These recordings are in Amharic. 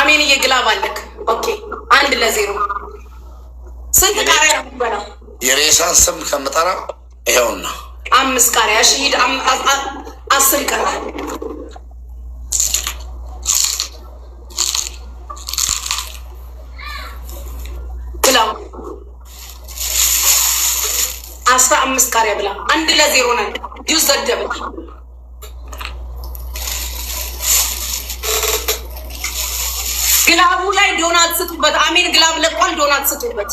አሜን እየግላብ አለክ ኦኬ 1-0 ስንት ቃሪያ ነው በለው የሬሳን ስም ከምጠራ ይኸውና 5 ቃሪያ እሺ ሂድ 10 ይቀራል ብላው 15 ቃሪያ ብላ 1-0 ነው ጁስ ዘደበ ግላቡ ላይ ዶናት ስጡበት አሜን ግላብ ለቋል ዶናት ስጡበት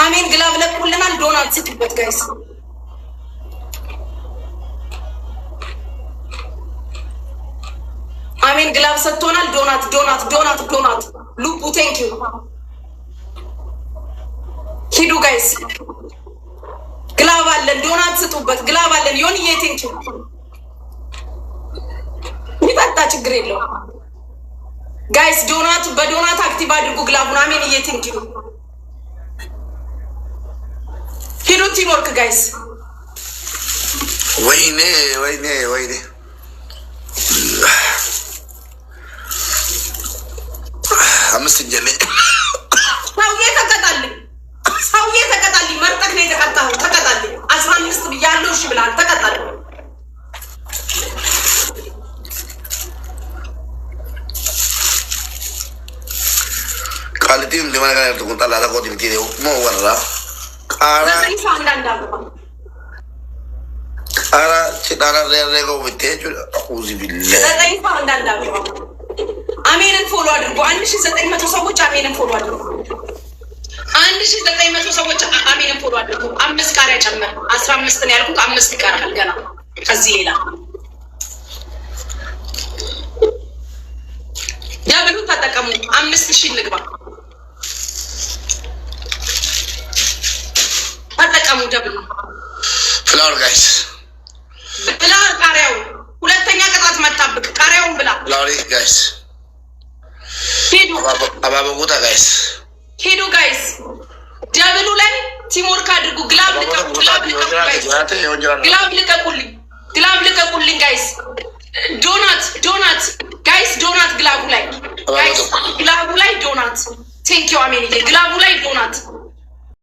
አሜን ግላብ ለቁልናል ዶናት ስጡበት ጋይስ አሜን ግላብ ሰጥቶናል ዶናት ሉፑ ቴንክ ዩ ሂዱ ጋይስ ግላብ አለን ዶናት ስጡበት ግላብ አለን ዮኒዬ ቴንክ ዩ ይጣጣ ችግር የለው ጋይስ ዶናት በዶናት አክቲቭ አድርጉ ግላቡን አሜን ቴንክ ዩ ሂዱ ቲም ወርክ ጋይስ ወይኔ አምስት እንጀሌ ሰውዬ ተቀጣልኝ መርጠቅ ነው የተቀጣው ተቀጣልኝ 15 ብያለሁ እሺ ብላል ተቀጣልኝ ቃልቲም እንደማን ጋር ተቆጣላ ለቆት ቢቴው ሞወራ ቃራ ችዳራ ረረገው ቢቴጁ አውዚ ቢለ ዘጠኝ አንዳንዳው አሜንን ፎሎ አድርጉ 1900 ሰዎች አሜንን ፎሎ አድርጉ 1900 ሰዎች አሜንን ፎሎ አድርጉ 5 ቃሪያ ጨመር 15 ነው ያልኩት 5 ይቀራል ገና ከዚህ ሌላ ያብሉ ተጠቀሙ 5000 ልግባ ተጠቀሙ ደብሉ ፍላወር ጋይስ ብላ ቃሪያው ሁለተኛ ቅጣት መጣብቅ ቃሪያውን ብላ ፍላወር ጋይስ ሄዱ አባባጎታ ጋይስ ሄዱ ጋይስ ደብሉ ላይ ቲሞርክ አድርጉ ግላብ ልቀቁልኝ ጋይስ ዶናት ጋይስ ዶናት ግላቡ ላይ ዶናት ቴንክ ዩ አሜን ግላቡ ላይ ዶናት